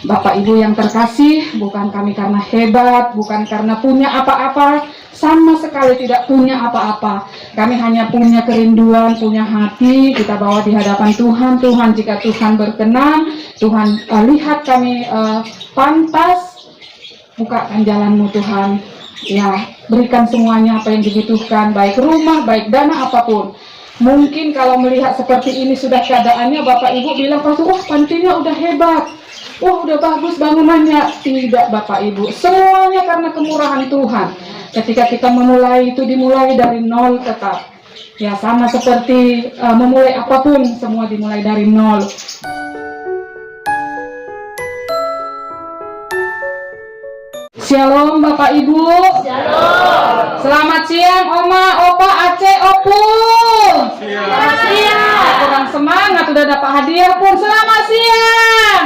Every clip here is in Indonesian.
Bapak Ibu yang terkasih, bukan kami karena hebat, bukan karena punya apa-apa, sama sekali tidak punya apa-apa. Kami hanya punya kerinduan, punya hati, kita bawa di hadapan Tuhan. Tuhan, jika Tuhan berkenan, Tuhan lihat kami pantas, bukakan jalan-Mu Tuhan. Ya, berikan semuanya apa yang dibutuhkan, baik rumah, baik dana, apapun. Mungkin kalau melihat seperti ini sudah keadaannya, Bapak Ibu bilang, "Pastor, wah pantinya udah hebat, wah udah bagus bangunannya." Tidak Bapak Ibu, semuanya karena kemurahan Tuhan. Ketika kita memulai itu dimulai dari nol tetap. Ya sama seperti memulai apapun, semua dimulai dari nol. Shalom Bapak Ibu. Shalom. Selamat siang Oma, Opa, Aceh, Opung. Selamat siang. Kurang semangat udah dapat hadiah pun. Selamat siang.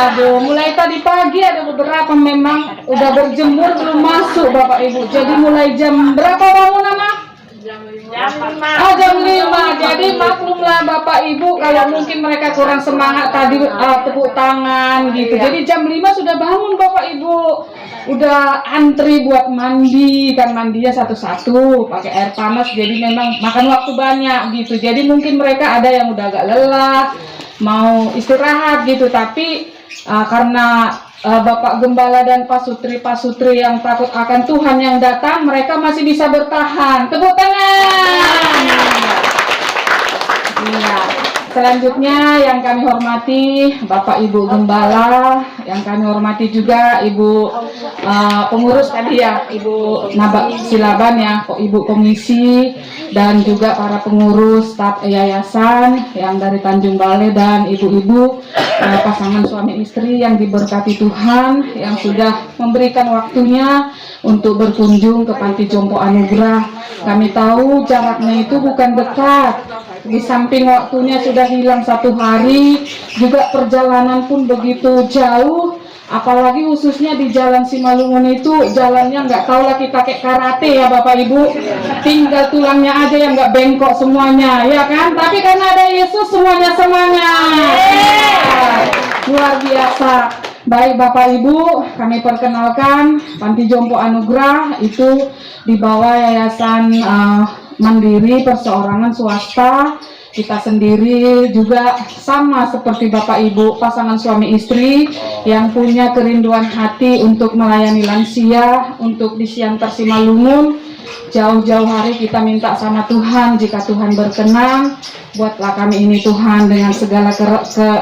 Aduh, mulai tadi pagi ada beberapa memang udah berjemur belum masuk Bapak Ibu. Jadi mulai jam berapa bangun Mama? Jam 5. Oh jam 5. Jadi maklumlah Bapak Ibu kalau mungkin mereka kurang semangat tadi tepuk tangan gitu. Jadi jam 5 sudah bangun Bapak Ibu. Udah antri buat mandi, kan mandinya satu-satu pakai air panas, jadi memang makan waktu banyak gitu. Jadi mungkin mereka ada yang udah agak lelah, mau istirahat gitu, tapi karena Bapak Gembala dan pasutri yang takut akan Tuhan yang datang, mereka masih bisa bertahan. Tepuk tangan. Iya. Selanjutnya yang kami hormati Bapak Ibu Gembala, yang kami hormati juga Ibu pengurus tadi ya, Ibu Naba Silaban ya, Ibu Komisi, dan juga para pengurus staf yayasan yang dari Tanjung Balai, dan ibu-ibu pasangan suami istri yang diberkati Tuhan, yang sudah memberikan waktunya untuk berkunjung ke Panti Jompo Anugerah. Kami tahu jaraknya itu bukan dekat, di samping waktunya sudah hilang 1 hari, juga perjalanan pun begitu jauh. Apalagi khususnya di Jalan Simalungun itu jalannya nggak tahu lagi pakai karate ya Bapak Ibu, tinggal tulangnya aja yang nggak bengkok semuanya ya kan, tapi karena ada Yesus semuanya semangat. Luar biasa. Baik Bapak Ibu, kami perkenalkan Panti Jompo Anugerah itu di bawah yayasan mandiri perseorangan swasta. Kita sendiri juga sama seperti Bapak Ibu, pasangan suami istri yang punya kerinduan hati untuk melayani lansia, untuk di Siantar Simalungun. Jauh-jauh hari kita minta sama Tuhan, jika Tuhan berkenan, buatlah kami ini Tuhan dengan segala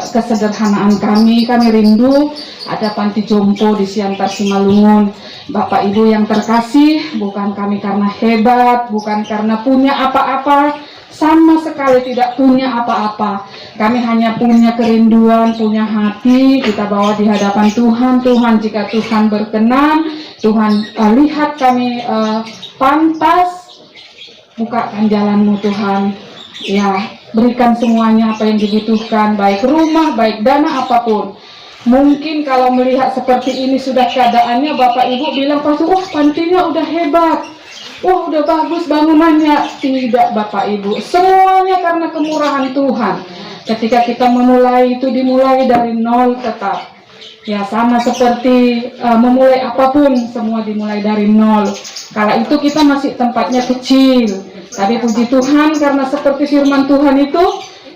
kesederhanaan kami rindu ada Panti Jompo di Siantar Simalungun. Bapak Ibu yang terkasih, bukan kami karena hebat, bukan karena punya apa-apa, sama sekali tidak punya apa-apa. Kami hanya punya kerinduan, punya hati, kita bawa di hadapan Tuhan. Tuhan, jika Tuhan berkenan, Tuhan lihat kami pantas, bukakan jalan-Mu Tuhan. Ya, berikan semuanya apa yang dibutuhkan, baik rumah, baik dana, apapun. Mungkin kalau melihat seperti ini sudah keadaannya, Bapak Ibu bilang, "Pastor, wah pantinya udah hebat, wah udah bagus bangunannya." Tidak Bapak Ibu, semuanya karena kemurahan Tuhan. Ketika kita memulai itu dimulai dari nol tetap. Ya sama seperti memulai apapun, semua dimulai dari nol. Kala itu kita masih tempatnya kecil, tapi puji Tuhan karena seperti firman Tuhan itu,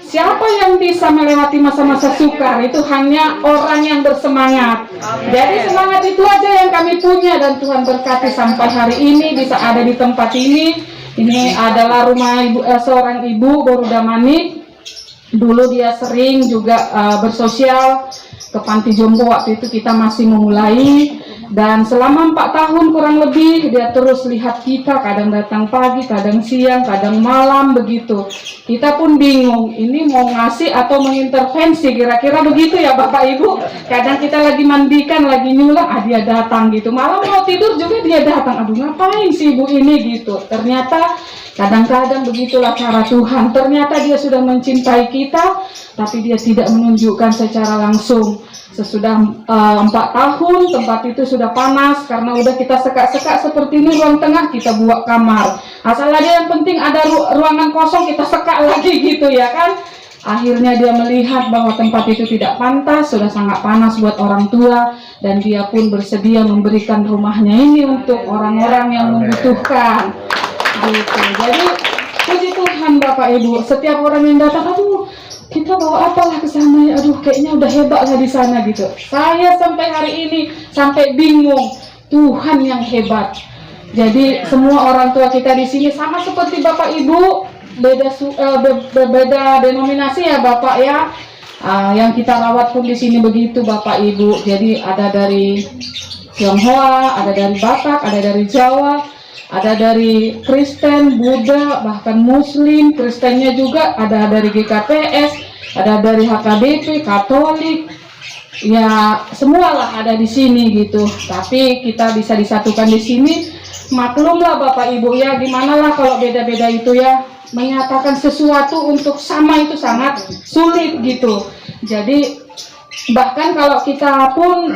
siapa yang bisa melewati masa-masa sukar itu hanya orang yang bersemangat. Jadi semangat itu aja yang kami punya, dan Tuhan berkati sampai hari ini bisa ada di tempat ini. Ini adalah rumah seorang ibu Boruda Manik. Dulu dia sering juga bersosial ke Panti Jompo, waktu itu kita masih memulai, dan selama 4 tahun kurang lebih dia terus lihat kita, kadang datang pagi, kadang siang, kadang malam begitu. Kita pun bingung, ini mau ngasih atau mengintervensi, kira-kira begitu ya Bapak Ibu. Kadang kita lagi mandikan, lagi nyulang, dia datang gitu. Malam mau tidur juga dia datang, aduh ngapain sih ibu ini gitu. Ternyata kadang-kadang begitulah cara Tuhan. Ternyata dia sudah mencintai kita, tapi dia tidak menunjukkan secara langsung. Sesudah 4 tahun, tempat itu sudah panas karena udah kita sekak-sekak seperti ini, ruang tengah kita buat kamar. Asal aja yang penting ada ruangan kosong, kita sekak lagi gitu ya kan. Akhirnya dia melihat bahwa tempat itu tidak pantas, sudah sangat panas buat orang tua, dan dia pun bersedia memberikan rumahnya ini untuk orang-orang yang membutuhkan. Gitu. Jadi puji Tuhan Bapak Ibu, setiap orang yang datang, aduh kita bawa apalah ke sana ya, aduh kayaknya udah hebat lah di sana gitu. Saya sampai hari ini sampai bingung, Tuhan yang hebat. Jadi semua orang tua kita di sini sama seperti Bapak Ibu, beda denominasi ya Bapak ya. Yang kita rawat pun di sini begitu Bapak Ibu. Jadi ada dari Tionghoa, ada dari Batak, ada dari Jawa, ada dari Kristen, Buddha, bahkan Muslim. Kristennya juga ada dari GKPS, ada dari HKBP, Katolik. Ya semualah ada di sini gitu. Tapi kita bisa disatukan di sini. Maklumlah Bapak Ibu ya, gimana lah kalau beda-beda itu ya, menyatakan sesuatu untuk sama itu sangat sulit gitu. Jadi bahkan kalau kita pun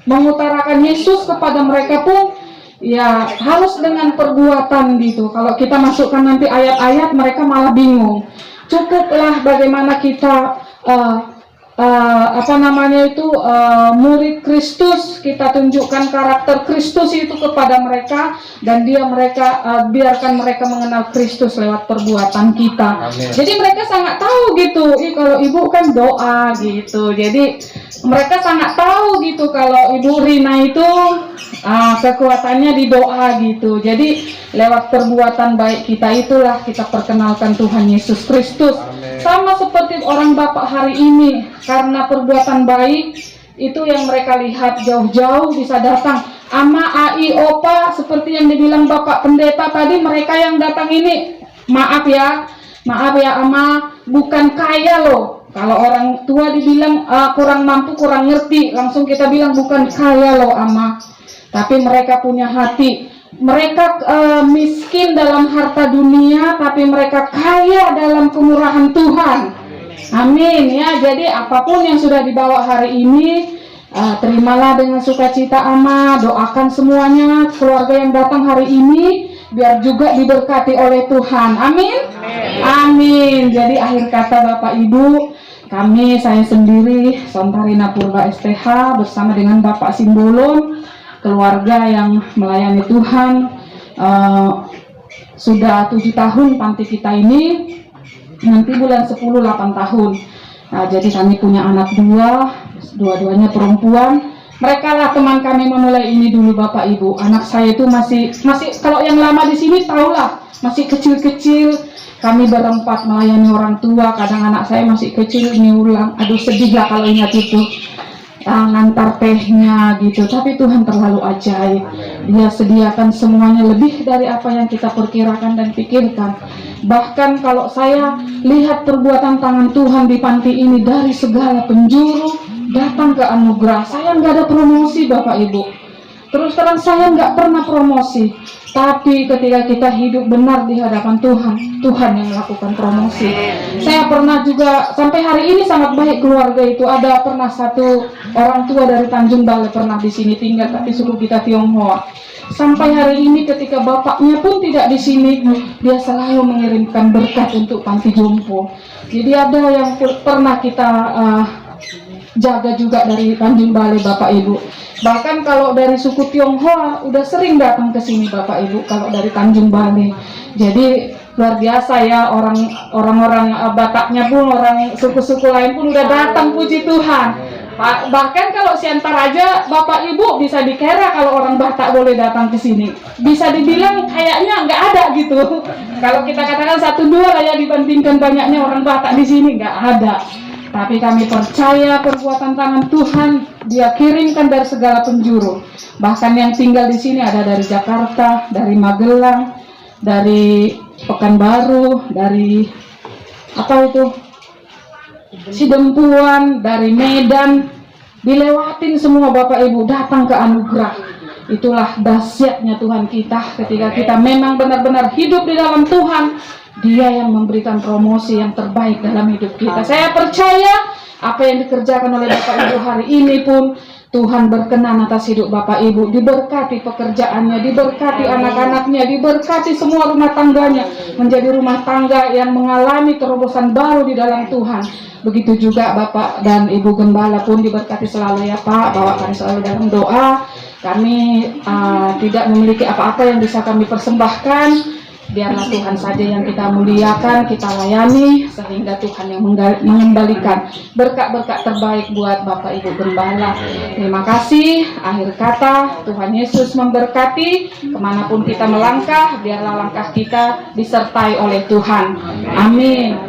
mengutarakan Yesus kepada mereka pun ya harus dengan perbuatan gitu. Kalau kita masukkan nanti ayat-ayat, mereka malah bingung. Cukuplah bagaimana kita murid Kristus, kita tunjukkan karakter Kristus itu kepada mereka, dan biarkan mereka mengenal Kristus lewat perbuatan kita. Amin. Jadi mereka sangat tahu gitu, kalau ibu kan doa gitu. Jadi mereka sangat tahu gitu kalau Ibu Rina itu kekuatannya di doa gitu. Jadi lewat perbuatan baik kita itulah kita perkenalkan Tuhan Yesus Kristus. Sama seperti orang Bapak hari ini, karena perbuatan baik itu yang mereka lihat jauh-jauh bisa datang. Ama, ai, opa, seperti yang dibilang Bapak Pendeta tadi, mereka yang datang ini, maaf ya Ama, bukan kaya loh. Kalau orang tua dibilang kurang mampu, kurang ngerti, langsung kita bilang bukan kaya loh Ama. Tapi mereka punya hati. Mereka miskin dalam harta dunia, tapi mereka kaya dalam kemurahan Tuhan. Amin ya. Jadi apapun yang sudah dibawa hari ini, terimalah dengan sukacita Ama. Doakan semuanya keluarga yang datang hari ini, biar juga diberkati oleh Tuhan. Amin. Amin. Jadi akhir kata Bapak Ibu, saya sendiri Sontarina Purba STH bersama dengan Bapak Simbolon, keluarga yang melayani Tuhan sudah 7 tahun panti kita ini, nanti bulan 10 8 tahun. Jadi kami punya anak dua-duanya perempuan. Mereka lah teman kami memulai ini dulu Bapak Ibu. Anak saya itu masih kalau yang lama di sini tahulah, masih kecil-kecil. Kami berempat melayani orang tua. Kadang anak saya masih kecil ini ulang. Aduh sedih lah kalau ingat itu. Ngantar tehnya gitu, tapi Tuhan terlalu ajaib. Dia sediakan semuanya lebih dari apa yang kita perkirakan dan pikirkan. Bahkan kalau saya lihat perbuatan tangan Tuhan di panti ini, dari segala penjuru datang ke anugerah. Saya nggak ada promosi Bapak Ibu, terus terang saya nggak pernah promosi. Tapi ketika kita hidup benar di hadapan Tuhan, Tuhan yang melakukan promosi. Saya pernah juga, sampai hari ini sangat baik keluarga itu. Ada pernah satu orang tua dari Tanjung Balai pernah di sini tinggal, tapi suku kita Tionghoa. Sampai hari ini ketika bapaknya pun tidak di sini, dia selalu mengirimkan berkat untuk panti jompo. Jadi ada yang pernah kita jaga juga dari Tanjung Balai Bapak Ibu. Bahkan kalau dari suku Tionghoa udah sering datang ke sini Bapak Ibu, kalau dari Tanjung Balai. Jadi luar biasa ya, orang-orang Bataknya pun, orang suku-suku lain pun udah datang, puji Tuhan. Bahkan kalau Siantar aja Bapak Ibu bisa dikira kalau orang Batak boleh datang ke sini. Bisa dibilang kayaknya nggak ada gitu. Kalau kita katakan 1-2 lah ya, dibandingkan banyaknya orang Batak di sini, nggak ada. Tapi kami percaya perbuatan tangan Tuhan Dia kirimkan dari segala penjuru. Bahkan yang tinggal di sini ada dari Jakarta, dari Magelang, dari Pekanbaru, dari Sidempuan, dari Medan, dilewatin semua Bapak Ibu datang ke anugerah. Itulah dahsyatnya Tuhan kita ketika kita memang benar-benar hidup di dalam Tuhan. Dia yang memberikan promosi yang terbaik dalam hidup kita. Saya percaya apa yang dikerjakan oleh Bapak Ibu hari ini pun Tuhan berkenan atas hidup Bapak Ibu, diberkati pekerjaannya, diberkati anak-anaknya, diberkati semua rumah tangganya, menjadi rumah tangga yang mengalami terobosan baru di dalam Tuhan. Begitu juga Bapak dan Ibu Gembala pun diberkati selalu ya Pak, bawa kami selalu dalam doa. Kami tidak memiliki apa-apa yang bisa kami persembahkan. Biarlah Tuhan saja yang kita muliakan, kita layani, sehingga Tuhan yang mengembalikan berkat-berkat terbaik buat Bapak Ibu Gembala. Terima kasih. Akhir kata, Tuhan Yesus memberkati. Kemanapun kita melangkah, biarlah langkah kita disertai oleh Tuhan. Amin.